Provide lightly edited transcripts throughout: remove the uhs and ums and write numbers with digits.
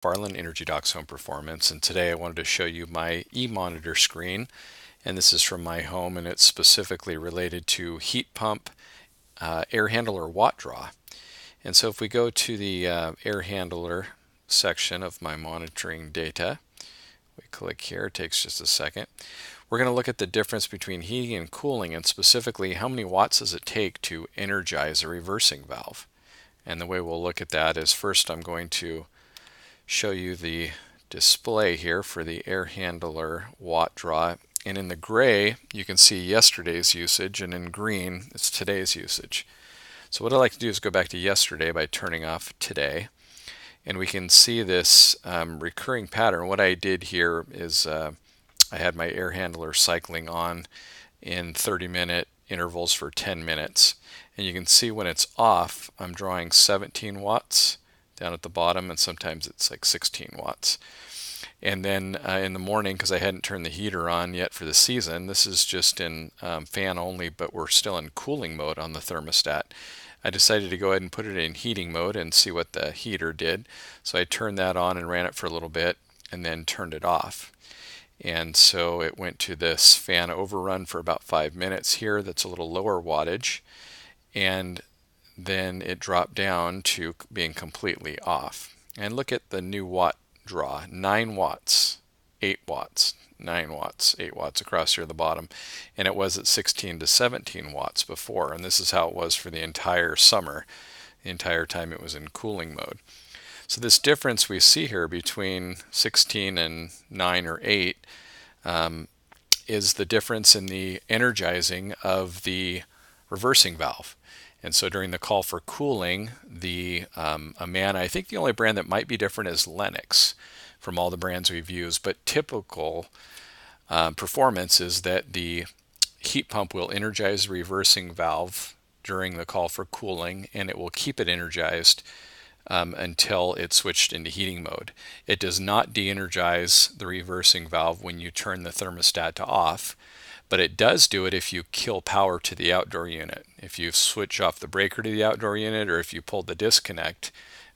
Farland Energy Docs Home Performance, and today I wanted to show you my eMonitor screen, and this is from my home, and it's specifically related to heat pump, air handler watt draw. And so if we go to the air handler section of my monitoring data, we click here, it takes just a second. We're going to look at the difference between heating and cooling, and specifically how many watts does it take to energize a reversing valve. And the way we'll look at that is, first I'm going to show you the display here for the air handler watt draw, and in the gray you can see yesterday's usage, and in green it's today's usage. So what I like to do is go back to yesterday by turning off today, and we can see this recurring pattern. What I did here is I had my air handler cycling on in 30-minute intervals for 10 minutes, and you can see when it's off I'm drawing 17 watts down at the bottom, and sometimes it's like 16 watts. And then in the morning, because I hadn't turned the heater on yet for the season, this is just in fan only, but we're still in cooling mode on the thermostat. I decided to go ahead and put it in heating mode and see what the heater did. So I turned that on and ran it for a little bit and then turned it off. And so it went to this fan overrun for about 5 minutes here. That's a little lower wattage. And then it dropped down to being completely off. And look at the new watt draw: 9 watts, 8 watts, 9 watts, 8 watts across here at the bottom. And it was at 16 to 17 watts before. And this is how it was for the entire summer, the entire time it was in cooling mode. So this difference we see here between 16 and 9 or 8 is the difference in the energizing of the reversing valve. And so during the call for cooling, the Amana, I think the only brand that might be different is Lennox from all the brands we've used, but typical performance is that the heat pump will energize the reversing valve during the call for cooling, and it will keep it energized until it's switched into heating mode. It does not de-energize the reversing valve when you turn the thermostat to off, but it does do it if you kill power to the outdoor unit. If you switch off the breaker to the outdoor unit, or if you pull the disconnect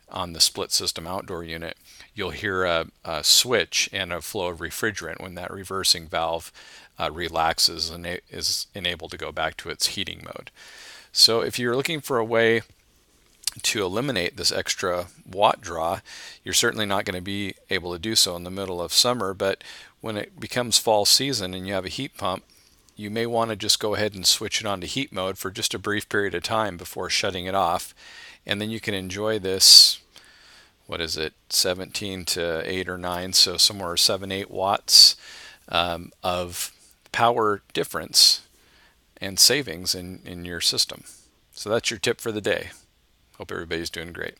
on the split system outdoor unit, you'll hear a switch and a flow of refrigerant when that reversing valve relaxes and is enabled to go back to its heating mode. So if you're looking for a way to eliminate this extra watt draw, you're certainly not going to be able to do so in the middle of summer, but when it becomes fall season and you have a heat pump, you may want to just go ahead and switch it on to heat mode for just a brief period of time before shutting it off, and then you can enjoy this, what is it, 17 to 8 or 9, so somewhere 7-8 watts of power difference and savings in your system. So that's your tip for the day. Hope everybody's doing great.